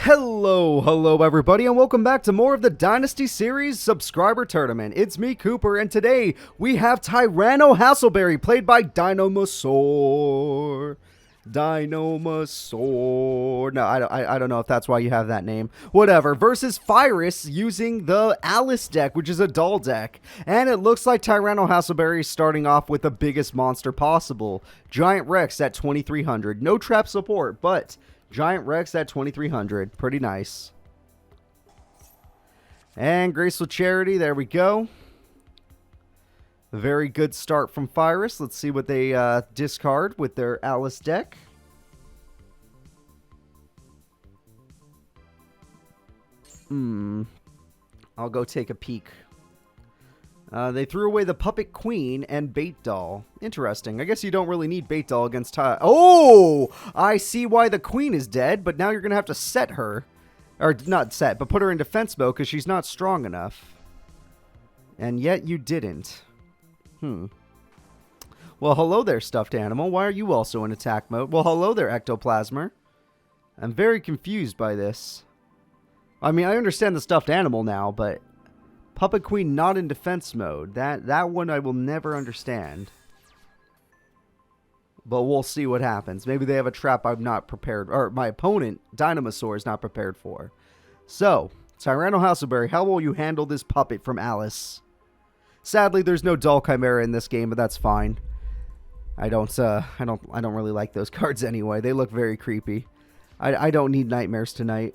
Hello everybody, and welcome back to more of the Dynasty series subscriber tournament. It's me, Cooper, and today we have Tyranno Hassleberry, played by Dinosaur. Dinosaur. No, I don't know if that's why you have that name. Whatever. Versus Virus using the Alice deck, which is a doll deck. And it looks like Tyranno Hassleberry is starting off with the biggest monster possible. Giant Rex at 2300. No trap support, but Giant Rex at 2300. Pretty nice. And Graceful Charity. There we go. A very good start from Virus. Let's see what they discard with their Alice deck. I'll go take a peek. They threw away the Puppet Queen and Bait Doll. Interesting. I guess you don't really need Bait Doll against Ty. Oh! I see why the Queen is dead, but now you're going to have to set her. Or, not set, but put her in defense mode because she's not strong enough. And yet you didn't. Well, hello there, stuffed animal. Why are you also in attack mode? Well, hello there, ectoplasmer. I'm very confused by this. I mean, I understand the stuffed animal now, but Puppet Queen not in defense mode. That one I will never understand. But we'll see what happens. Maybe they have a trap I'm not prepared, or my opponent, Dinosaur, is not prepared for. So, Tyranno Hassleberry, how will you handle this puppet from Alice? Sadly, there's no Doll Chimera in this game, but that's fine. I don't really like those cards anyway. They look very creepy. I don't need nightmares tonight.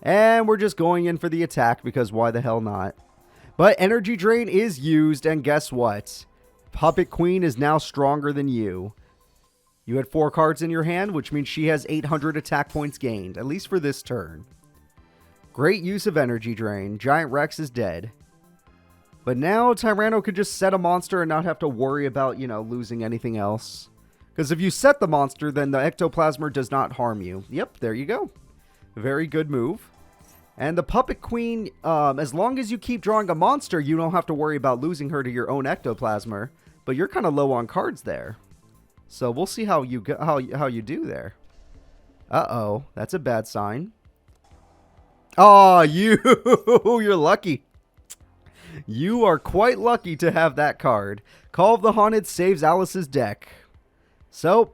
And we're just going in for the attack because why the hell not? But Energy Drain is used, and guess what? Puppet Queen is now stronger than you. You had 4 cards in your hand, which means she has 800 attack points gained, at least for this turn. Great use of Energy Drain. Giant Rex is dead. But now Tyranno could just set a monster and not have to worry about, losing anything else. Because if you set the monster, then the ectoplasmer does not harm you. Yep, there you go. Very good move. And the Puppet Queen, as long as you keep drawing a monster, you don't have to worry about losing her to your own ectoplasmer. But you're kind of low on cards there. So we'll see how you do there. Uh-oh, that's a bad sign. Oh, you're lucky. You are quite lucky to have that card. Call of the Haunted saves Alice's deck. So,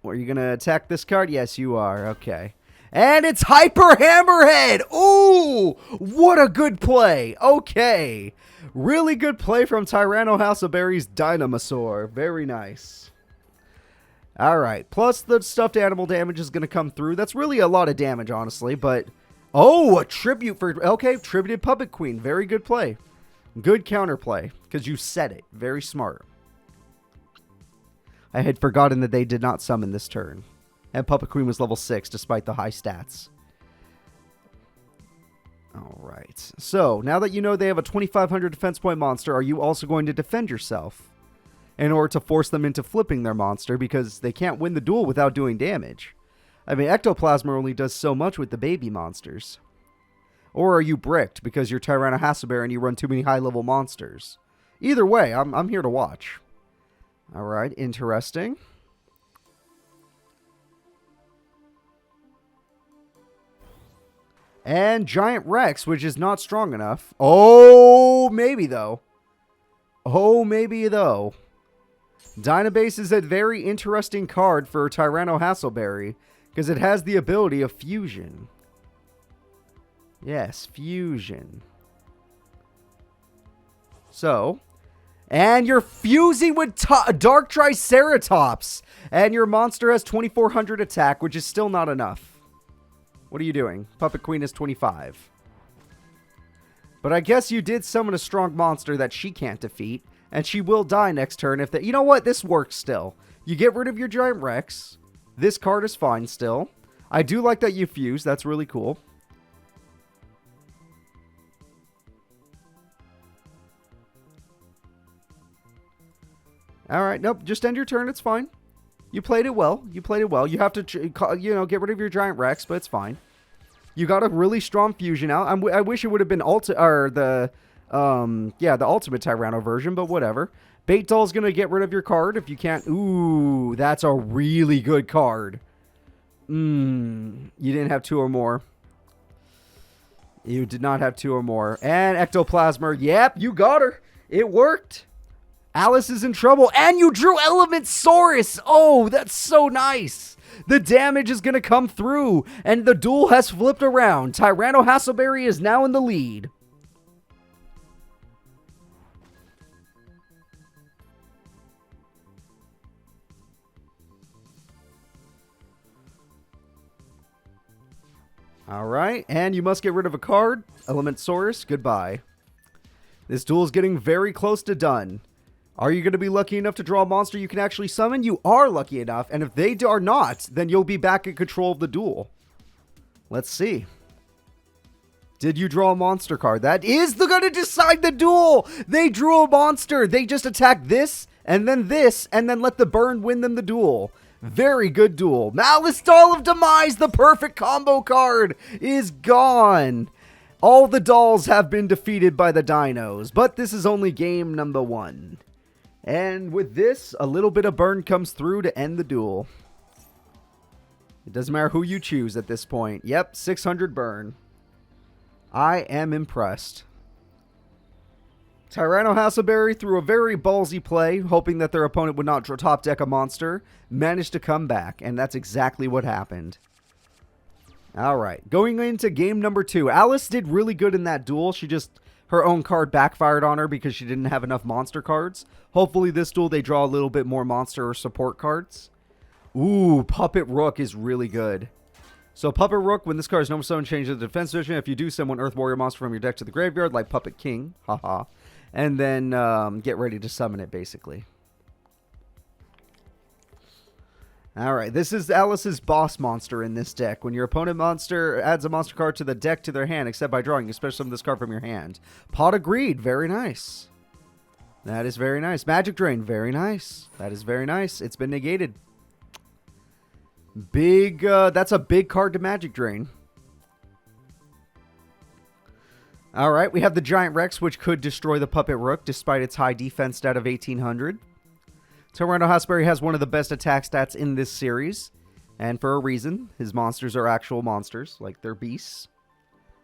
are you going to attack this card? Yes, you are. Okay. And it's Hyper Hammerhead. Ooh, what a good play. Okay. Really good play from Tyranno Hassleberry's Dinosaur. Very nice. All right. Plus, the stuffed animal damage is going to come through. That's really a lot of damage, honestly. But, oh, a tribute for... Okay, tributed Puppet Queen. Very good play. Good counterplay, because you said it. Very smart. I had forgotten that they did not summon this turn. And Puppet Queen was level 6, despite the high stats. Alright. So, now that you know they have a 2,500 defense point monster, are you also going to defend yourself? In order to force them into flipping their monster, because they can't win the duel without doing damage. I mean, Ectoplasma only does so much with the baby monsters. Or are you bricked because you're Tyranno Hassleberry and you run too many high-level monsters? Either way, I'm here to watch. Alright, interesting. And Giant Rex, which is not strong enough. Oh, maybe though. Oh, maybe though. Dynabase is a very interesting card for Tyranno Hassleberry because it has the ability of fusion. Yes, fusion. So, and you're fusing with Dark Triceratops. And your monster has 2,400 attack, which is still not enough. What are you doing? Puppet Queen is 25. But I guess you did summon a strong monster that she can't defeat. And she will die next turn if that... You know what? This works still. You get rid of your Giant Rex. This card is fine still. I do like that you fuse. That's really cool. Alright, nope, just end your turn, it's fine. You played it well, you have to, get rid of your Giant Rex, but it's fine. You got a really strong fusion out. I wish it would have been the Ultimate Tyranno version, but whatever. Bait Doll's going to get rid of your card if you can't. Ooh, that's a really good card. You didn't have 2 or more. You did not have 2 or more. And Ectoplasmer. Yep, you got her. It worked. Alice is in trouble. And you drew Elementsaurus. Oh, that's so nice. The damage is going to come through. And the duel has flipped around. Tyranno Hassleberry is now in the lead. All right, and you must get rid of a card. Elementsaurus, goodbye. This duel is getting very close to done. Are you going to be lucky enough to draw a monster you can actually summon? You are lucky enough, and if they are not, then you'll be back in control of the duel. Let's see. Did you draw a monster card? That is going to decide the duel. They drew a monster. They just attacked this, and then let the burn win them the duel. Very good duel. Malice Doll of Demise, the perfect combo card, is gone. All the dolls have been defeated by the Dinos, but this is only game number 1. And with this, a little bit of burn comes through to end the duel. It doesn't matter who you choose at this point. Yep, 600 burn. I am impressed. Tyranno Hassleberry, through a very ballsy play, hoping that their opponent would not top deck a monster, managed to come back, and that's exactly what happened. Alright, going into game number 2. Alice did really good in that duel. Her own card backfired on her because she didn't have enough monster cards. Hopefully this duel they draw a little bit more monster or support cards. Ooh, Puppet Rook is really good. So Puppet Rook, when this card is no summon, change the defense position. If you do, summon Earth Warrior monster from your deck to the graveyard, like Puppet King. Haha. And then get ready to summon it, basically. Alright, this is Alice's boss monster in this deck. When your opponent monster adds a monster card to the deck to their hand, except by drawing, you special summon this card from your hand. Pot of Greed, very nice. That is very nice. Magic Drain, very nice. That is very nice. It's been negated. That's a big card to Magic Drain. Alright, we have the Giant Rex, which could destroy the Puppet Rook, despite its high defense stat of 1800. Tyranno Hassleberry has one of the best attack stats in this series. And for a reason. His monsters are actual monsters, like they're beasts.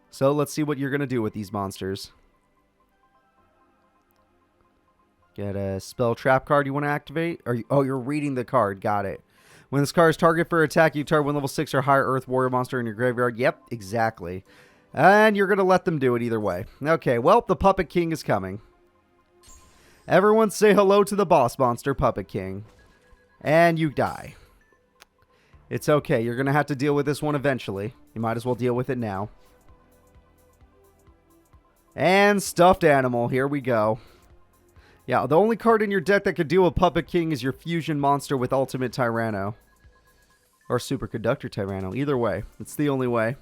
So let's see what you're going to do with these monsters. Get a spell trap card you want to activate? You're reading the card. Got it. When this card is target for attack, you target one level 6 or higher Earth Warrior monster in your graveyard. Yep, exactly. And you're going to let them do it either way. Okay, well, the Puppet King is coming. Everyone say hello to the boss monster, Puppet King. And you die. It's okay. You're going to have to deal with this one eventually. You might as well deal with it now. And Stuffed Animal. Here we go. Yeah, the only card in your deck that could deal with Puppet King is your fusion monster with Ultimate Tyranno. Or Superconductor Tyranno. Either way. It's the only way.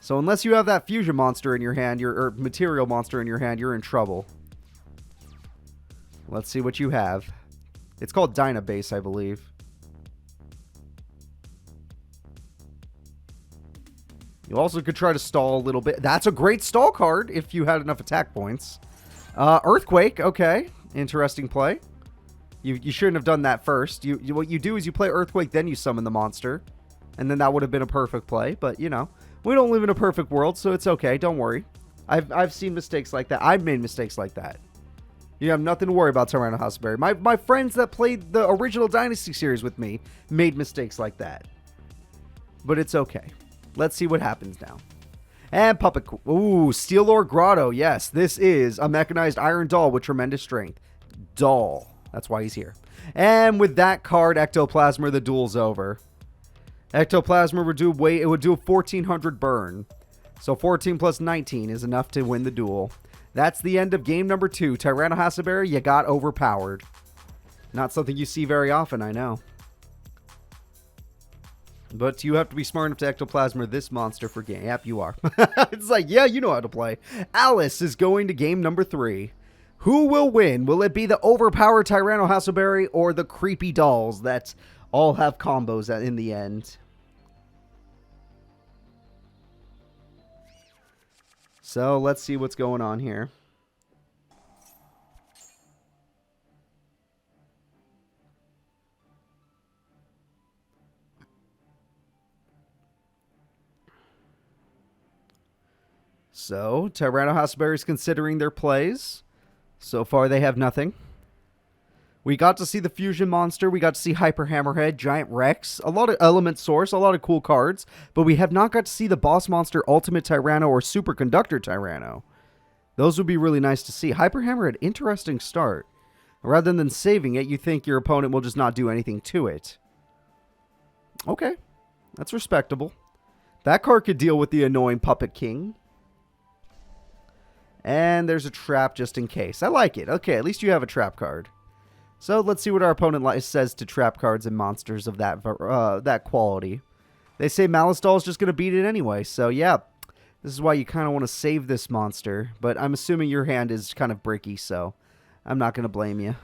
So unless you have that fusion monster in your hand, or material monster in your hand, you're in trouble. Let's see what you have. It's called Dynabase, I believe. You also could try to stall a little bit. That's a great stall card if you had enough attack points. Earthquake, okay. Interesting play. You shouldn't have done that first. What you do is you play Earthquake, then you summon the monster. And then that would have been a perfect play. But, you know, we don't live in a perfect world, so it's okay. Don't worry. I've seen mistakes like that. I've made mistakes like that. You have nothing to worry about, Tyranno Hassleberry. My friends that played the original Dynasty series with me made mistakes like that. But it's okay. Let's see what happens now. And Puppet... Ooh, Steel Lord Grotto. Yes, this is a mechanized iron doll with tremendous strength. Doll. That's why he's here. And with that card, Ectoplasmer, the duel's over. Ectoplasmer would do 1,400 burn. So 14 plus 19 is enough to win the duel. That's the end of game number 2. Tyranno Hassleberry, you got overpowered. Not something you see very often, I know. But you have to be smart enough to Ectoplasmer this monster for game. Yep, you are. It's like, yeah, you know how to play. Alice is going to game number 3. Who will win? Will it be the overpowered Tyranno Hassleberry or the creepy dolls that all have combos in the end? So let's see what's going on here. So, Tyranno Hassleberry is considering their plays. So far, they have nothing. We got to see the Fusion Monster. We got to see Hyper Hammerhead, Giant Rex, a lot of Element Source, a lot of cool cards. But we have not got to see the Boss Monster, Ultimate Tyranno, or Superconductor Tyranno. Those would be really nice to see. Hyper Hammerhead, interesting start. Rather than saving it, you think your opponent will just not do anything to it. Okay, that's respectable. That card could deal with the annoying Puppet King. And there's a trap just in case. I like it. Okay, at least you have a trap card. So let's see what our opponent says to trap cards and monsters of that quality. They say Malice Doll is just going to beat it anyway. So yeah, this is why you kind of want to save this monster. But I'm assuming your hand is kind of bricky, so I'm not going to blame you.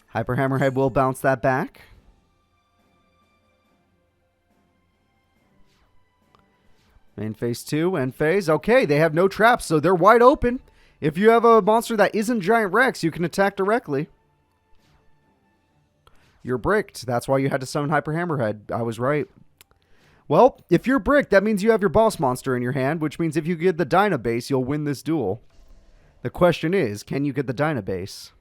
Hyper Hammerhead will bounce that back. Main phase 2, end phase. Okay, they have no traps, so they're wide open. If you have a monster that isn't Giant Rex, you can attack directly. You're bricked. That's why you had to summon Hyper Hammerhead. I was right. Well, if you're bricked, that means you have your boss monster in your hand, which means if you get the Dynabase, you'll win this duel. The question is, can you get the Dynabase?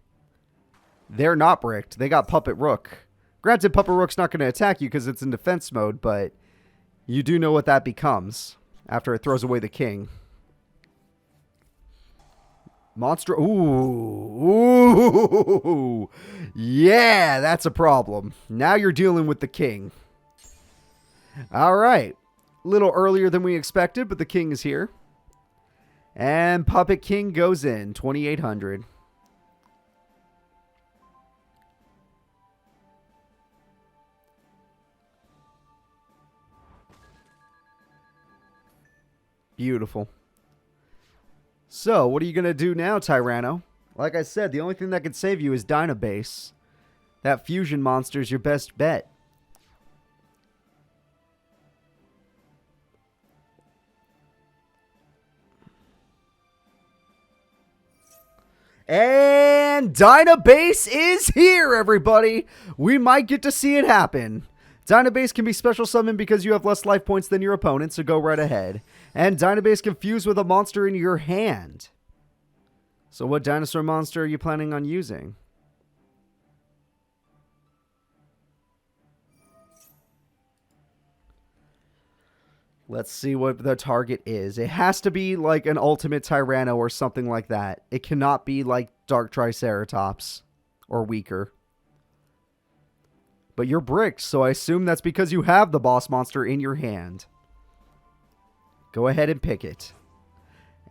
They're not bricked. They got Puppet Rook. Granted, Puppet Rook's not going to attack you because it's in defense mode, but you do know what that becomes after it throws away the king. Monster. Ooh. Yeah, that's a problem. Now you're dealing with the king. All right. A little earlier than we expected, but the king is here. And Puppet King goes in. 2,800. Beautiful. So, what are you going to do now, Tyranno? Like I said, the only thing that could save you is Dynabase. That fusion monster is your best bet. And Dynabase is here, everybody. We might get to see it happen. Dynabase can be special summoned because you have less life points than your opponent, so go right ahead. And Dynabase can fuse with a monster in your hand. So what dinosaur monster are you planning on using? Let's see what the target is. It has to be like an Ultimate Tyranno or something like that. It cannot be like Dark Triceratops or weaker. But you're bricked, so I assume that's because you have the boss monster in your hand. Go ahead and pick it.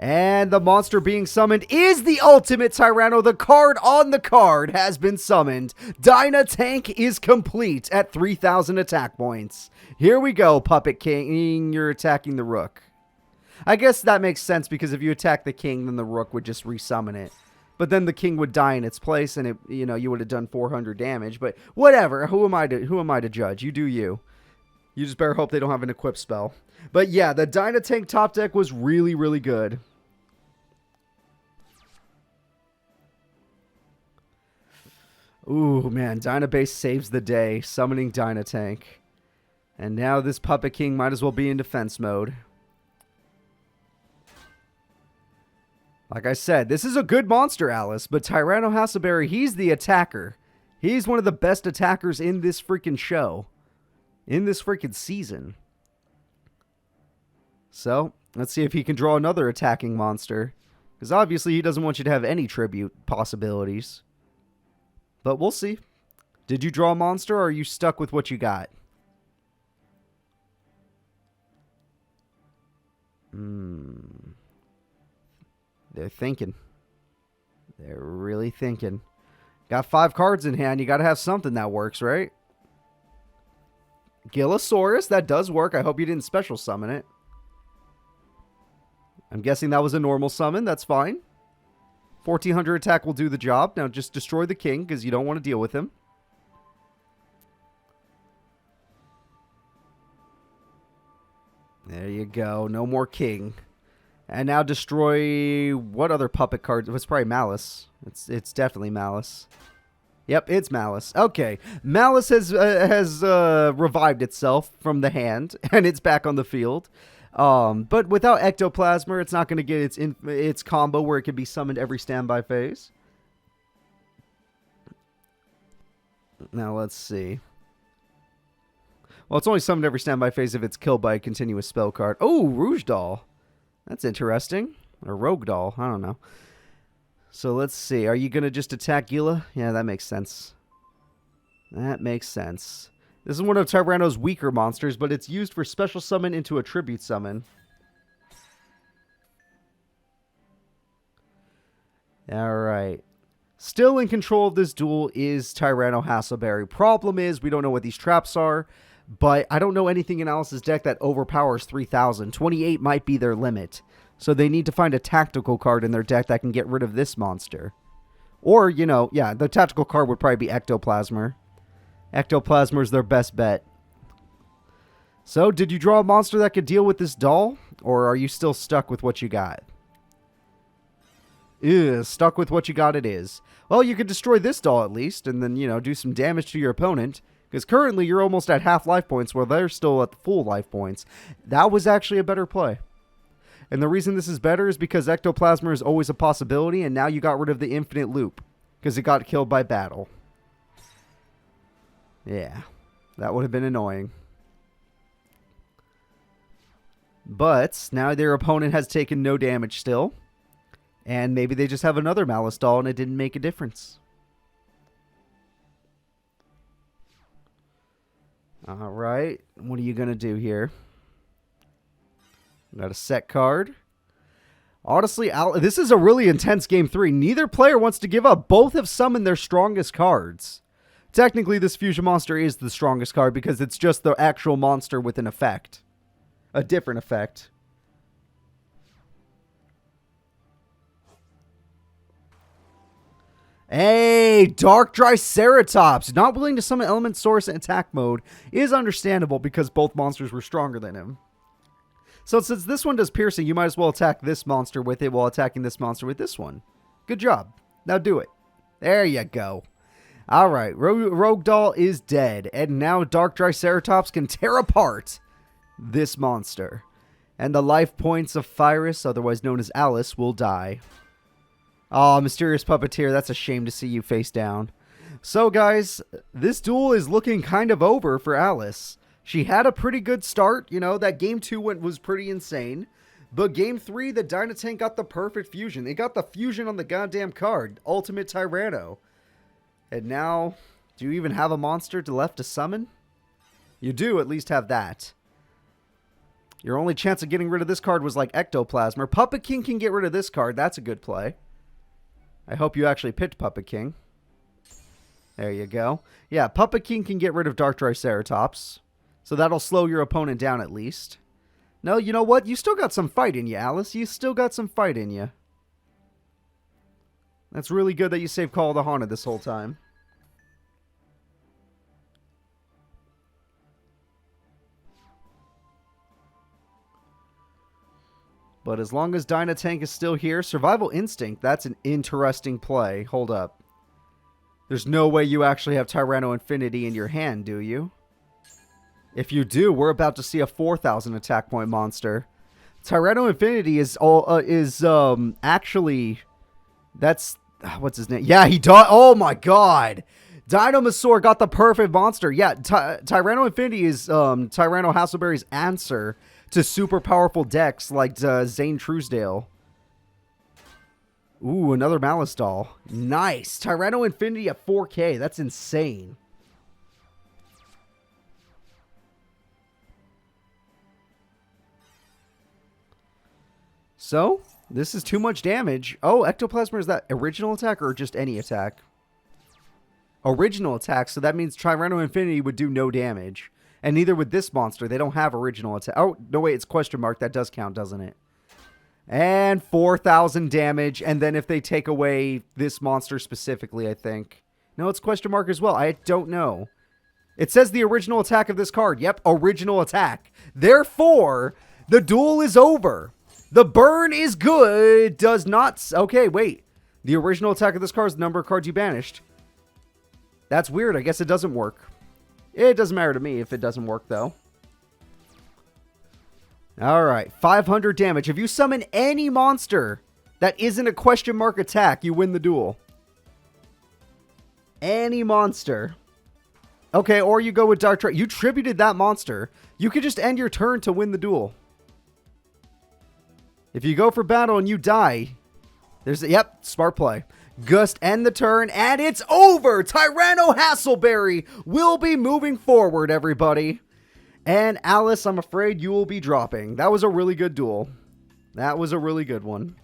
And the monster being summoned is the Ultimate Tyranno. The card on the card has been summoned. Dynatank is complete at 3,000 attack points. Here we go, Puppet King. You're attacking the Rook. I guess that makes sense because if you attack the King, then the Rook would just resummon it. But then the King would die in its place, and you would have done 400 damage. But whatever. Who am I to judge? You do you. You just better hope they don't have an equip spell. But yeah, the Dynatank top deck was really, really good. Ooh, man. Dynabase saves the day, summoning Dynatank. And now this Puppet King might as well be in defense mode. Like I said, this is a good monster, Alice, but Tyranno Hassleberry, he's the attacker. He's one of the best attackers in this freaking show. In this freaking season. So, let's see if he can draw another attacking monster. Because obviously he doesn't want you to have any tribute possibilities. But we'll see. Did you draw a monster or are you stuck with what you got? They're thinking. They're really thinking. Got 5 cards in hand. You got to have something that works, right? Gillosaurus. That does work. I hope you didn't special summon it. I'm guessing that was a normal summon. That's fine. 1,400 attack will do the job. Now just destroy the king because you don't want to deal with him. There you go. No more king. And now destroy what other puppet card? It's probably Malice. It's definitely Malice. Yep, it's Malice. Okay. Malice has revived itself from the hand, and it's back on the field. But without Ectoplasmer, it's not going to get its combo where it can be summoned every standby phase. Now, let's see. Well, it's only summoned every standby phase if it's killed by a continuous spell card. Oh, Rouge Doll. That's interesting. Or Rogue Doll. I don't know. So let's see. Are you going to just attack Gila? Yeah, that makes sense. That makes sense. This is one of Tyranno's weaker monsters, but it's used for special summon into a tribute summon. Alright. Still in control of this duel is Tyranno Hassleberry. Problem is, we don't know what these traps are, but I don't know anything in Alice's deck that overpowers 3,000. 28 might be their limit. So they need to find a tactical card in their deck that can get rid of this monster. Or, you know, yeah, the tactical card would probably be Ectoplasmer. Ectoplasmer is their best bet. So, did you draw a monster that could deal with this doll? Or are you still stuck with what you got? Ew, stuck with what you got it is. Well, you could destroy this doll at least, and then, you know, do some damage to your opponent. Because currently you're almost at half life points, while they're still at the full life points. That was actually a better play. And the reason this is better is because Ectoplasmer is always a possibility, and now you got rid of the infinite loop. Because it got killed by battle. Yeah, that would have been annoying. But now their opponent has taken no damage still. And maybe they just have another Malice Doll and it didn't make a difference. Alright, what are you going to do here? Got a set card. Honestly, this is a really intense game 3. Neither player wants to give up. Both have summoned their strongest cards. Technically, this fusion monster is the strongest card because it's just the actual monster with an effect. A different effect. Hey, Dark Triceratops. Not willing to summon Element Source in attack mode is understandable because both monsters were stronger than him. So since this one does piercing, you might as well attack this monster with it while attacking this monster with this one. Good job. Now do it. There you go. Alright, Rogue Doll is dead, and now Dark Triceratops can tear apart this monster. And the life points of Phyrus, otherwise known as Alice, will die. Oh, Mysterious Puppeteer, that's a shame to see you face down. So guys, this duel is looking kind of over for Alice. She had a pretty good start, you know, that game 2 was pretty insane. But game 3, the Dynatank got the perfect fusion. They got the fusion on the goddamn card, Ultimate Tyranno. And now, do you even have a monster left to summon? You do at least have that. Your only chance of getting rid of this card was like Ectoplasmer. Puppet King can get rid of this card. That's a good play. I hope you actually picked Puppet King. There you go. Yeah, Puppet King can get rid of Dark Triceratops. So that'll slow your opponent down at least. No, you know what? You still got some fight in you, Alice. You still got some fight in you. That's really good that you saved Call of the Haunted this whole time. But as long as Dynatank is still here, Survival Instinct, that's an interesting play. Hold up. There's no way you actually have Tyranno Infinity in your hand, do you? If you do, we're about to see a 4,000 attack point monster. Tyranno Infinity is actually, that's, what's his name? Yeah, he does. Oh my god. Dinosaur got the perfect monster. Yeah, Tyranno Infinity is Tyranno Hassleberry's answer to super powerful decks like Zane Truesdale. Ooh, another Malice Doll. Nice. Tyranno Infinity at 4K. That's insane. So, this is too much damage. Oh, Ectoplasmer, is that original attack or just any attack? Original attack, so that means Tyranno Infinity would do no damage. And neither would this monster. They don't have original attack. Oh, no, wait, it's question mark. That does count, doesn't it? And 4,000 damage. And then if they take away this monster specifically, I think. No, it's question mark as well. I don't know. It says the original attack of this card. Yep, original attack. Therefore, the duel is over. The burn is good. Does not... Okay, wait. The original attack of this card is the number of cards you banished. That's weird. I guess it doesn't work. It doesn't matter to me if it doesn't work, though. All right, 500 damage. If you summon any monster that isn't a question mark attack, you win the duel. Any monster. Okay, or you go with Dark Tribe. You tributed that monster. You could just end your turn to win the duel. If you go for battle and you die, yep, smart play. Just end the turn, and it's over! Tyranno Hassleberry will be moving forward, everybody. And Alice, I'm afraid you will be dropping. That was a really good duel. That was a really good one.